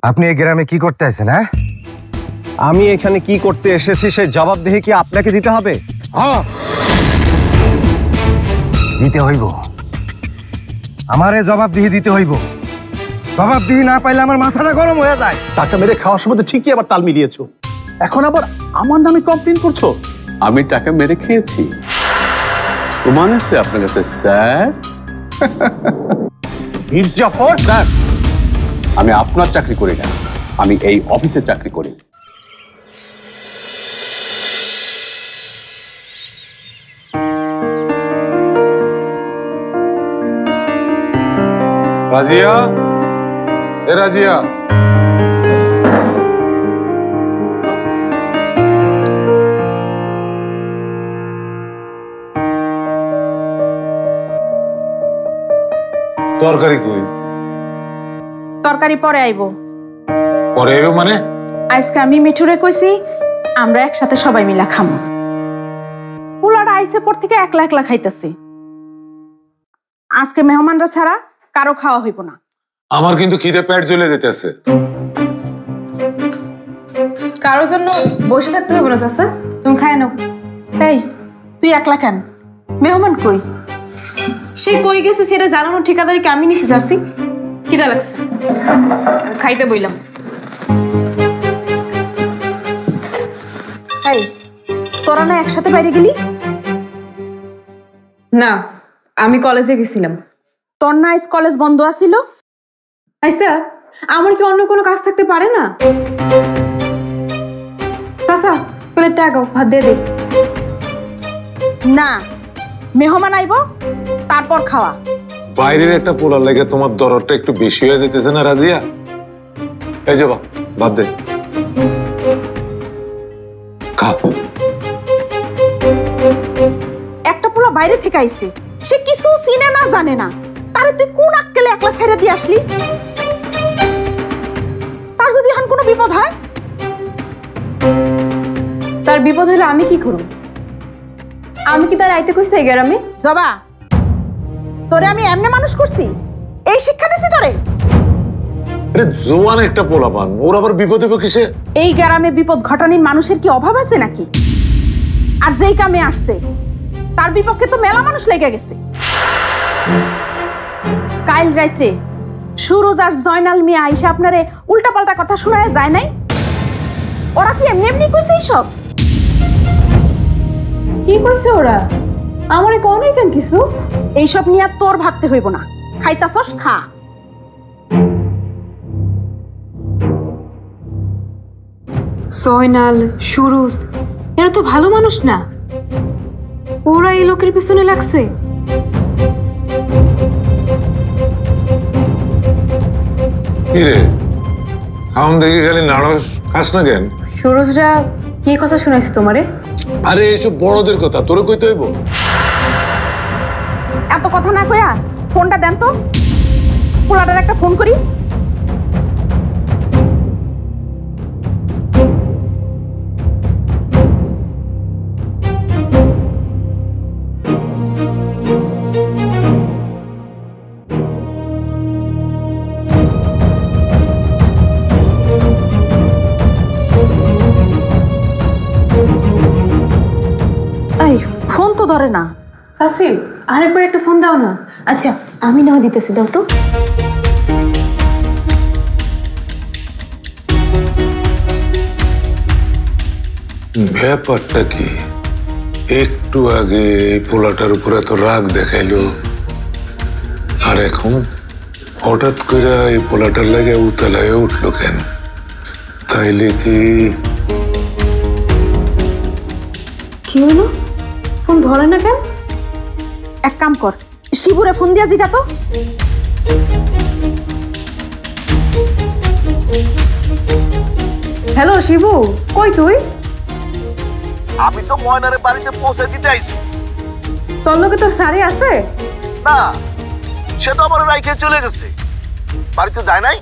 আপনি এই গ্রামে কি করতে আছেন? হ্যাঁ, আমি এখানে কি করতে এসেছি সেই জবাবদিহি কি আপনাকে দিতে হবে? হ্যাঁ, দিতে হইব। আমারে জবাবদিহি দিতে হইব। জবাবদিহি না পাইলে আমার মাথাটা গরম হয়ে যায়। টাকা মেরে খাওয়ার সময় তো ঠিকই আবার তাল মিলিয়েছো, এখন আবার আমার নামে কমপ্লেন করছো। আমি টাকা মেরে খেয়েছি, প্রমাণ আছে আপনার কাছে স্যার? মির্জাফর স্যার, আমি আপনার চাকরি করি না, আমি এই অফিসে চাকরি করি। রাজিয়া, এ রাজিয়া, তরকারি কই? তরকারি পরে আইব। পরে আইব মানে? আজকে আমি মিঠুরে কইছি আমরা একসাথে সবাই মিলা খামো। পোলাটা আইসে পর থেকে একলা একলা খাইতেছি। আজকে মেহমানরা ছাড়া কারো খাওয়া হইব না। আমার কিন্তু খিদে পেট জ্বলে যেতেছে। কারোর জন্য বসে থাকতে হইব না চাচা, তুমি খায় নাও। এই তুই একলা কেন? মেহমান কই? সে কই গেছে সেটা জানানো ঠিকাদারিকে আমি নিচে যাচ্ছি। খিদা লাগছে, খাইতে বইলাম। এই তোরা না একসাথে বাইরে গেলি? না, আমি কলেজে গেছিলাম। তোর না আজ কলেজ বন্ধ আছিল? আচ্ছা, আমার কি অন্য কোনো কাজ থাকতে পারে না? চাচা, প্লেটটা আগাও, ভাত দিয়ে দে। না, মেহমান আইব তারপর খাওয়া। বাইরের একটা পোলার লেগে তোমার দরদটা একটু বেশি হয়ে যেতেছে না রাজিয়া? এই যে ভাত দে, খা। একটা পোলা বাইরে থেকে আইছে, সে কিছু চিনে না জানে না, তারে তুই কোন আক্কেলে একলা ছেড়ে দিয়ে আসলি? তার যদি এখন কোনো বিপদ হয়? তার বিপদ হইলে আমি কি করব? আমি কি তার আইতে কইছি এই গ্রামে? জবা, তোরে আমি এমনি মানুষ করছি? এই শিক্ষা দিছি তোরে? আরে জোয়ান একটা পোলা পান, ওর আবার বিপদ হইব কিসে? এই গ্রামে বিপদ ঘটানির মানুষের কি অভাব আছে নাকি? আর যেই কামে আসছে তার বিপক্ষে তো মেলা মানুষ লেগে গেছে। কাল রাত্রে সুরজ আর জয়নাল মিয়া আইসা আপনারে উল্টাপাল্টা কথা শোনায় যায় নাই? ওরা কি এমনি এমনি কইছে এইসব? কি কইছে ওরা? আমারে কোন কেন কিছু? এইসব নিয়ে তোর ভাবতে হইব না। খাইতাছস খা। জয়নাল, সুরজ এরা তো ভালো মানুষ না, ওরা এই লোকের পিছনে লাগছে। কিরে খাওন দেখে খালি নাড়স, খাস না কেন? সুরজরা কি কথা শুনাইছে তোমারে? আরে এইসব বড়দের কথা তোরে কইতে হইব? এত কথা না কইয়া ফোনটা দেন তো, পোলাটার একটা ফোন করি। ফোন তো ধরে না। সাসি, আরেকবার একটা ফোন দাও না। আচ্ছা, আমি না দিতেছি, দাও তো। ব্যাপারটা কি? একটু আগে এই পোলাটার উপর এত রাগ দেখাইলো, আর এখন হঠাৎ করে এই পোলাটার লাগে উতলায় উঠলো কেন? তাইলে কি কি হলো? ফোন ধরে না কেন? এক কাম কর, শিবুরে ফোন দিয়া জিগা তো। হ্যালো শিবু, কই তুই? আমি তো ময়নারে বাড়িতে পৌঁছে দিতে আইছি। তোর লগে তোর শাড়ি আছে? না, সে তো আমার রাইখে চলে গেছে, বাড়িতে যায় নাই।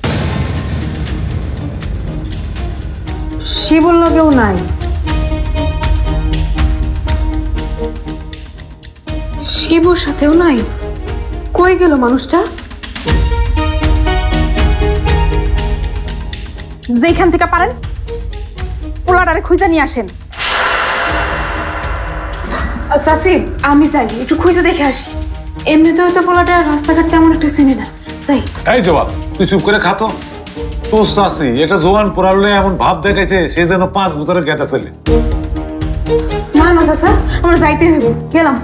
শিবুর লগেও নাই। শিবুর সাথেও নাই। কই গেল মানুষটা? যেখান থেকে পারেন পোলাটারে খুঁজে নিয়ে আসেন। চাচি আমি যাই একটু খুঁজে দেখে আসি। এমনিতেও তো পোলাটা রাস্তাঘাট তেমন একটা চিনি না, যাই। এই জবাব, তুই চুপ করে খাতো। তোর চাষি এটা জোয়ান পড়ালে এমন ভাব দেখাইছে সে যেন 5 বছরের গেতা ছেলে। না না চাচা, আমরা যাইতে হইব, গেলাম।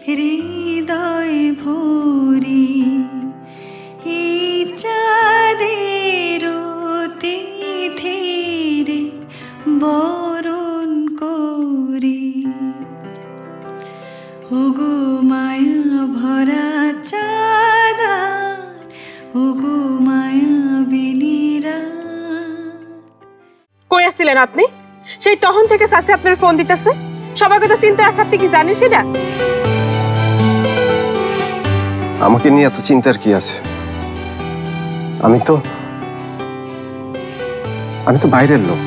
হৃদয় ভরি এই চাঁদের তিথিরে বরণ করি ওগো মায়া ভরা চাঁদার ওগো মায়া বিনিরা। কই আসছিলেন আপনি? সেই তখন থেকে চাচি আপনার ফোন দিতেছে, সবাইকে তো চিন্তা আছে, আপনি কি জানেন সেটা? আমাকে নিয়ে এত চিন্তার কি আছে? আমি তো বাইরের লোক।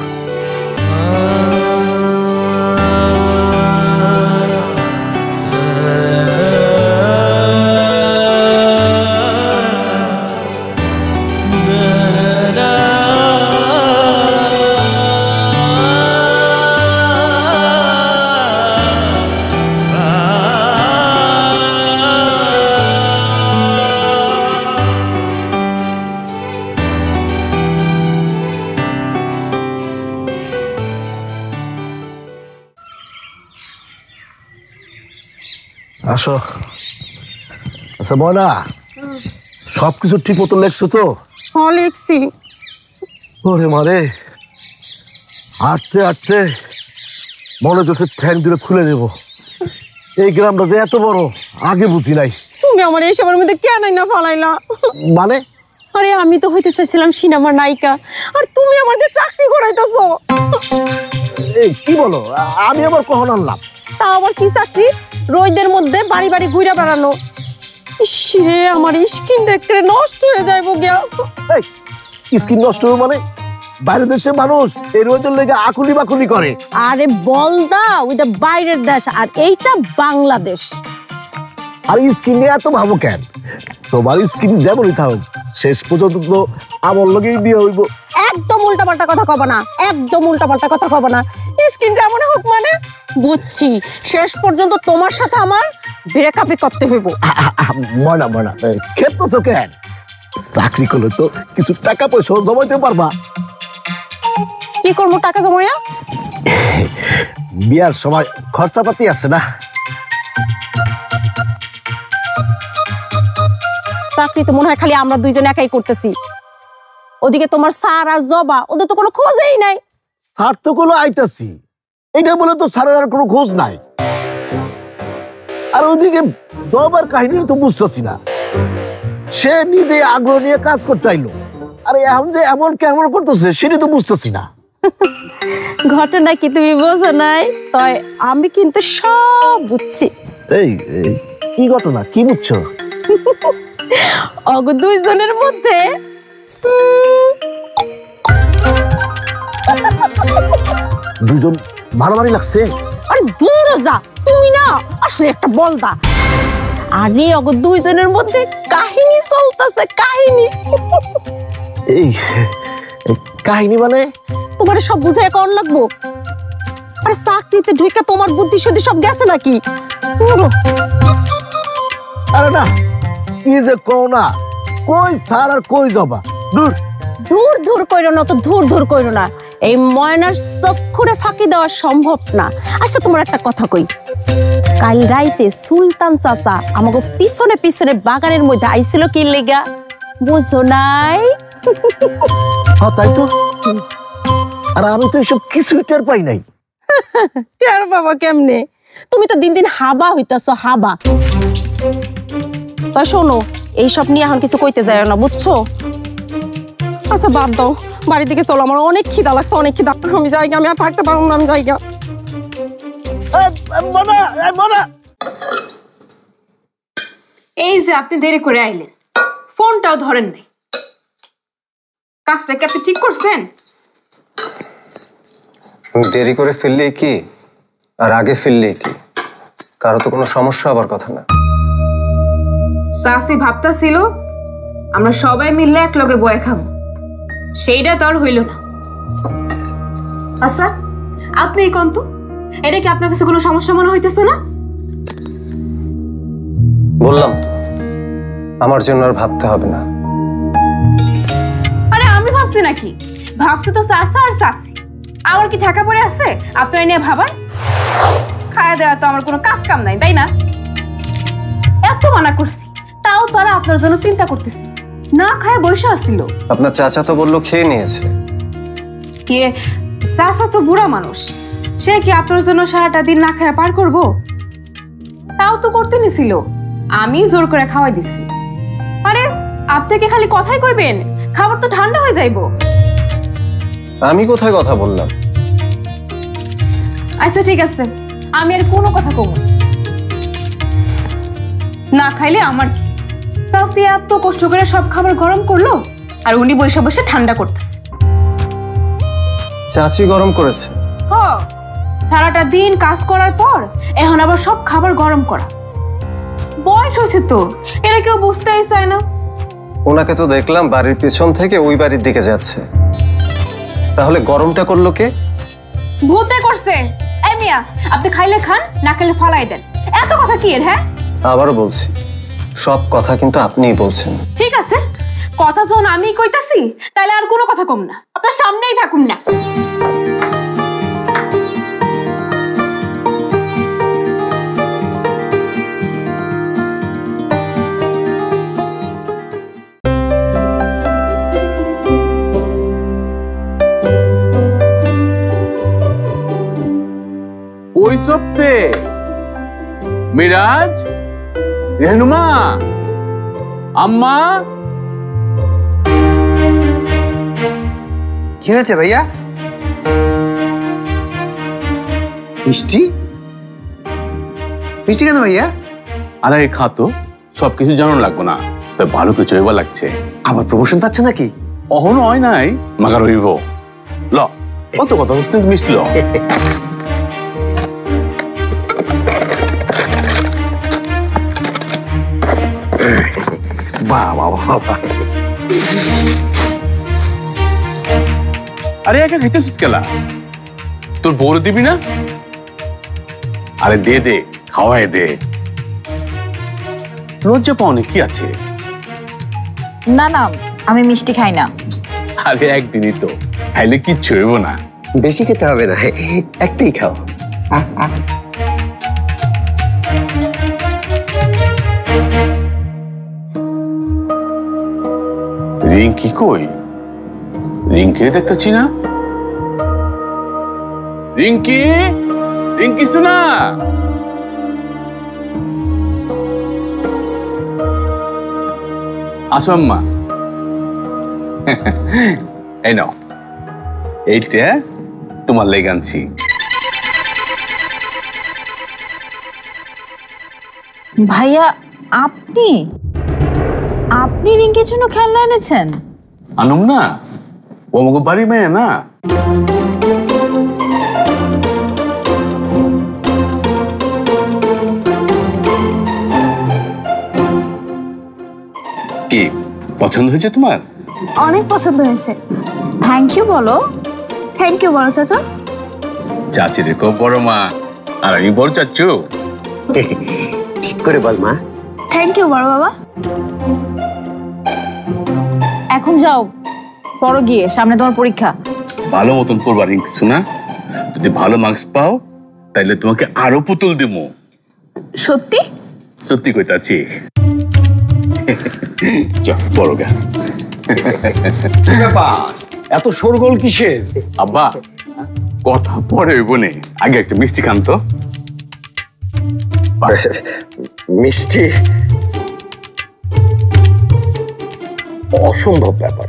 আসো। আচ্ছা ময়না, সবকিছু ঠিক মতো লেখছো তো? হ্যাঁ লিখছি। ওরে মারে, হাঁটতে হাঁটতে মনে হচ্ছে ঠ্যাং দিলে খুলে দেবো। এই গ্রামটা যে এত বড় আগে বুঝি নাই। তুমি আমার এই সবার মধ্যে কেন না ফলাইলা? মানে? আরে আমি তো হইতে চাইছিলাম সিনেমার নায়িকা, আর তুমি আমাকে চাকরি করাইতেছো। এই কি বলো? আমি আবার কখন আনলাম? তা আবার কি চাকরি? রোদের মধ্যে বাড়ি বাড়ি ঘুরে বেড়ানো। ইসরে আমার স্কিন দেখতে নষ্ট হয়ে যাইব গিয়া। স্কিন নষ্ট হবে মানে? বাইরের দেশের মানুষ এই রোদের লেগে আকুলি বাকুলি করে। আরে বলদা, ওইটা বাইরের দেশ আর এইটা বাংলাদেশ। আর স্কিন নিয়ে এত ভাবো কেন? তোমার স্কিন যেমনই থাকুক শেষ পর্যন্ত তো আমার লগেই বিয়ে হইব। একদম উল্টাপাল্টা কথা কব না, একদম উল্টাপাল্টা কথা কব না। স্কিন যেমন হোক মানে বুঝছি, শেষ পর্যন্ত তোমার সাথে আমার ব্রেকআপই করতে হইব। ময়না ময়না, খেপতো কেন? চাকরি করলে তো কিছু টাকা পয়সা জমাইতে পারবা। কি করবো টাকা জমাইয়া? বিয়ার সময় খরচাপাতি আছে না? চাকরি তো মনে হয় খালি আমরা দুইজন একাই করতেছি। ওদিকে তোমার স্যার আর জবা, ওদের তো কোনো খোঁজই নাই। স্যার তো কোনো আইতাছি, এটা বলে তো স্যারের আর কোনো খোঁজ নাই। আর ওদিকে জবার কাহিনী তো বুঝতেছি না। সে নিজে আগ্রহ নিয়ে কাজ করতে আইলো, আরে এখন যে এমন কেমন করতেছে সেটা তো বুঝতেছি না। ঘটনা কি তুমি বোঝো নাই? তাই আমি কিন্তু সব বুঝছি। এই কি ঘটনা, কি বুঝছো? অগ দুইজনের মধ্যে দুজন মারামারি লাগছে। আরে দূর যা, তুমি না আসলে একটা বলদা। আরে অগ দুইজনের মধ্যে কাহিনী চলতেছে, কাহিনী। এই কাহিনী মানে? তোমার সব বুঝাই কোন লাগবো? আরে চাকরিতে ঢুকে তোমার বুদ্ধি শুদ্ধি সব গেছে নাকি? আরে না, কি যে কও না, কই স্যার আর কই জবা। দূর দূর দূর কইরো না তো, দূর দূর কইরো না। এই ময়নার চক্ষুরে ফাঁকি দেওয়া সম্ভব না। আচ্ছা তোমার একটা কথা কই, কাল রাইতে সুলতান চাচা আমাকে পিছনে পিছনে বাগানের মধ্যে আইছিল কি লেগা, বুঝো নাই? হ্যাঁ তাই তো। আর আমি তো এসব কিছু টের পাই নাই। টের বাবা কেমনে? তুমি তো দিন দিন হাবা হইতাছো, হাবা। তা শোনো, এইসব নিয়ে এখন কিছু কইতে যায় না, বুঝছো? আচ্ছা বাদ দাও, বাড়ির দিকে চলো, আমার অনেক খিদা লাগছে, অনেক খিদা। আমি যাই, আমি আর থাকতে পারবো না, আমি যাই। এই যে আপনি দেরি করে আইলেন, ফোনটাও ধরেন নাই, কাজটা কি আপনি ঠিক করছেন? দেরি করে ফেললে কি আর আগে ফেললে কি, কারো তো কোনো সমস্যা হবার কথা না। চাষি ভাবতা ছিল আমরা সবাই মিললে এক লগে বয়ে খাবো, সেইটা তো আর হইল না। আচ্ছা আপনি এই কন্ত, এটা কি আপনার কাছে কোনো সমস্যা মনে হইতেছে না? বললাম তো আমার জন্য আর ভাবতে হবে না। আরে আমি ভাবছি নাকি, ভাবছি তো চাষা আর চাষি, আমার কি ঠেকা পড়ে আছে আপনার নিয়ে ভাবার? খাওয়া দেওয়া তো আমার কোনো কাজ কাম নাই, তাই না? এত মানা করছি তাও তারা আপনার জন্য চিন্তা করতেছে, না খায় বসে আসছিল। আপনার চাচা তো বললো খেয়ে নিয়েছে। কে? চাচা তো বুড়া মানুষ, সে কি আপনার জন্য সারাটা দিন না খায় পার করবো? তাও তো করতে নিছিল, আমি জোর করে খাওয়াই দিছি। আরে আপনি কি খালি কথাই কইবেন, খাবার তো ঠান্ডা হয়ে যাইবো। আমি কোথায় কথা বললাম? আচ্ছা ঠিক আছে, আমি আর কোনো কথা কব না, খাইলে আমার কি? চাচি এত কষ্ট করে সব খাবার গরম করলো আর উনি বসে বসে ঠান্ডা করতেছে। চাচি গরম করেছে? হ, সারাটা দিন কাজ করার পর এখন আবার সব খাবার গরম করা। বয়স হয়েছে তো, এরা কেউ বুঝতেই চায় না। ওনাকে তো দেখলাম বাড়ির পেছন থেকে ওই বাড়ির দিকে যাচ্ছে, তাহলে গরমটা করলো কে? ভূতে করছে। এই মিয়া, আপনি খাইলে খান, না খেলে ফালাই দেন, এত কথা কি এর? হ্যাঁ আবারও বলছি, সব কথা কিন্তু আপনিই বলছেন। ঠিক আছে, কথা যখন আমি কইতাছি তাহলে আর কোনো কথা কম না, আপনার সামনেই থাকুন না। ওই সপ্তে মিরাজ, রেহনুমা, আম্মা। কি হয়েছে ভাইয়া? মিষ্টি? মিষ্টি কেন ভাইয়া? আরে খাতো, সবকিছু জানানো লাগবো না, তো ভালো কিছু এবার লাগছে। আবার প্রমোশন পাচ্ছে নাকি? অহনো হয় নাই, মাগার হইব। ল কত কথা হচ্ছে, মিষ্টি ল। বাবা বাবা, আরে একা খাইতেছিস কেলা? তোর বউরে দিবি না? আরে দে দে, খাওয়াই দে। লজ্জা পাওনি কি আছে? না না, আমি মিষ্টি খাই না। আরে একদিনই তো, খাইলে কিচ্ছু হইব না। বেশি খেতে হবে না, একটাই খাও। রিঙ্কি কই? রিঙ্কি দেখতেছি না। রিঙ্কি, রিঙ্কি শোনা। আসো আম্মা। এই নাও, এইটা তোমার লেগে আনছি। ভাইয়া আপনি আপনি রিঙ্কির জন্য খেলনা এনেছেন? আনুম না, ও আমাকে বাড়ি মেয়ে না। কি পছন্দ হয়েছে তোমার? অনেক পছন্দ হয়েছে। থ্যাংক ইউ বলো। থ্যাংক ইউ বলো চাচা। চাচির খুব বড় মা, আর আমি বড় চাচ্ছু। ঠিক করে বল মা। থ্যাংক ইউ বড় বাবা। এখন যাও, পড়ো গিয়ে, সামনে তোমার পরীক্ষা। ভালো মতন পড়বা রিঙ্কি শোনা, যদি ভালো মার্কস পাও তাইলে তোমাকে আরো পুতুল দিব। সত্যি? সত্যি কইতাছি। চল বড় গা। এত শোরগোল কিসের? আব্বা কথা পরে হইব নে, আগে একটা মিষ্টি খান তো। মিষ্টি? অসম্ভব ব্যাপার।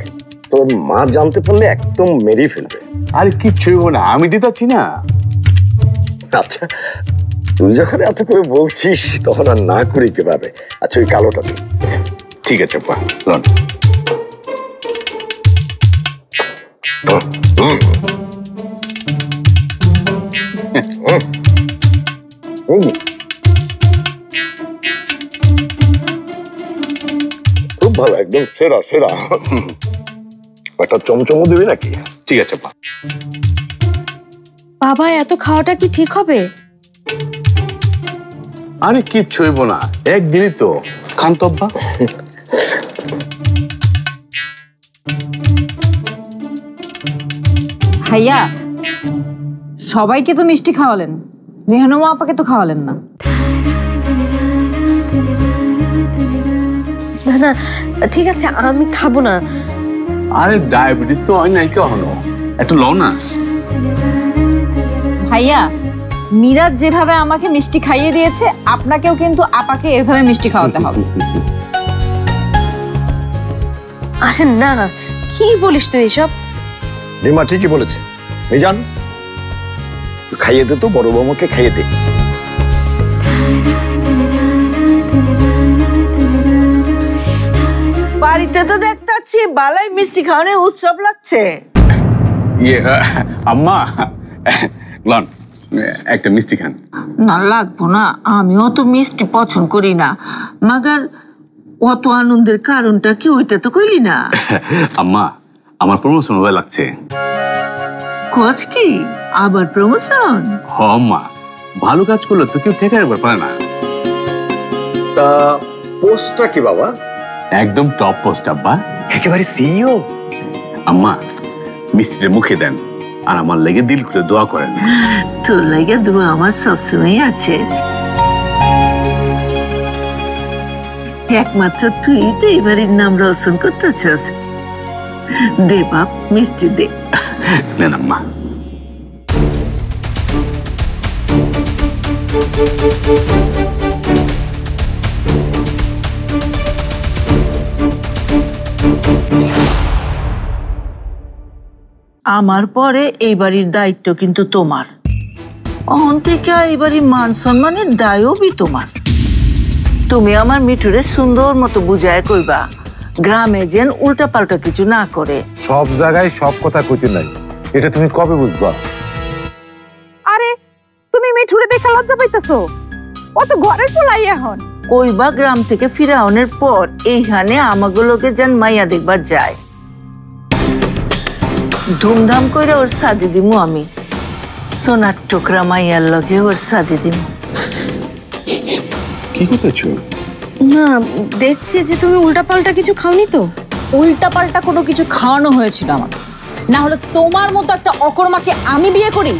তোর মা জানতে পারলে একদম মেরেই ফেলবে। আরে কিচ্ছু হইব না, আমি দিতাছি না। আচ্ছা, তুই যখন এত করে বলছিস তখন আর না করে কিভাবে। আচ্ছা, ওই কালোটা দিই। ঠিক আছে আপা, লন। খুব ভালো, একদম সেরা সেরা। একটা চমচমও দিবি নাকি? ঠিক আছে আপা। বাবা, এত খাওয়াটা কি ঠিক হবে? আরে কিচ্ছু হইব না, একদিনই তো। খান তো আব্বা। ভাইয়া, সবাইকে তো মিষ্টি খাওয়ালেন, রেহানুমা আপাকে তো খাওয়ালেন না। না না, ঠিক আছে, আমি খাবো না। আরে ডায়াবেটিস তো হয় নাই কখনো, একটু লও না। ভাইয়া, মিরাজ যেভাবে আমাকে মিষ্টি খাইয়ে দিয়েছে, আপনাকেও কিন্তু আপাকে এভাবে মিষ্টি খাওয়াতে হবে। আরে না, কি বলিস তুই এসব? রিমা ঠিকই বলেছে। মিজান, খাইয়ে দে তো, বড় বৌমাকে খাইয়ে দে। বাড়িতে তো দেখতাছি বালাই মিষ্টি খাওয়ানোর উৎসব লাগছে। আম্মা, লন একটা মিষ্টি খান। না, লাগবো না, আমিও তো মিষ্টি পছন্দ করি না। মাগার অত আনন্দের কারণটা কি ওইটা তো কইলি না। আম্মা, আমার প্রমোশন হয়ে লাগছে। কোচ কি আবার প্রমোশন? হ আম্মা, ভালো কাজ করলে তো কেউ ঠেকার ব্যাপার পারে না। তা পোস্টটা কি বাবা? একদম টপ পোস্ট আব্বা, একেবারে সিইও। আম্মা, মিষ্টিটা মুখে দেন আর আমার লেগে দিল করে দোয়া করেন। তোর লাগে দোয়া আমার সবসময় আছে। একমাত্র তুই তো এবারের নাম রোশন করতেছস। দে বাপ, মিষ্টি দে। নেন আম্মা। আমার পরে এই বাড়ির দায়িত্ব কিন্তু তোমার। অহন থেকে এই বাড়ির মান সম্মানের দায়ও বি তোমার। তুমি আমার মিঠুরে সুন্দর মতো বুঝায় কইবা, গ্রামে যেন উল্টা পাল্টা কিছু না করে। সব জায়গায় সব কথা কইতে নাই, এটা তুমি কবে বুঝবা? আরে তুমি মিঠুরে দেখে লজ্জা পাইতেছো? ও তো ঘরের পোলাই এখন। কইবা গ্রাম থেকে ফিরাওনের পর এইখানে আমাগুলোকে যেন মাইয়া দেখবার যায়। ধুমধাম করে ওর শাদি দিমু আমি। সোনার টুকরা মাইয়ার লগে ওর শাদি দিমু। কি করতেছো? না, দেখছি যে তুমি উল্টাপাল্টা কিছু খাওনি তো। উল্টাপাল্টা কোনো কিছু খাওয়ানো হয়েছিল আমার, না হলে তোমার মতো একটা অকর্মাকে আমি বিয়ে করি?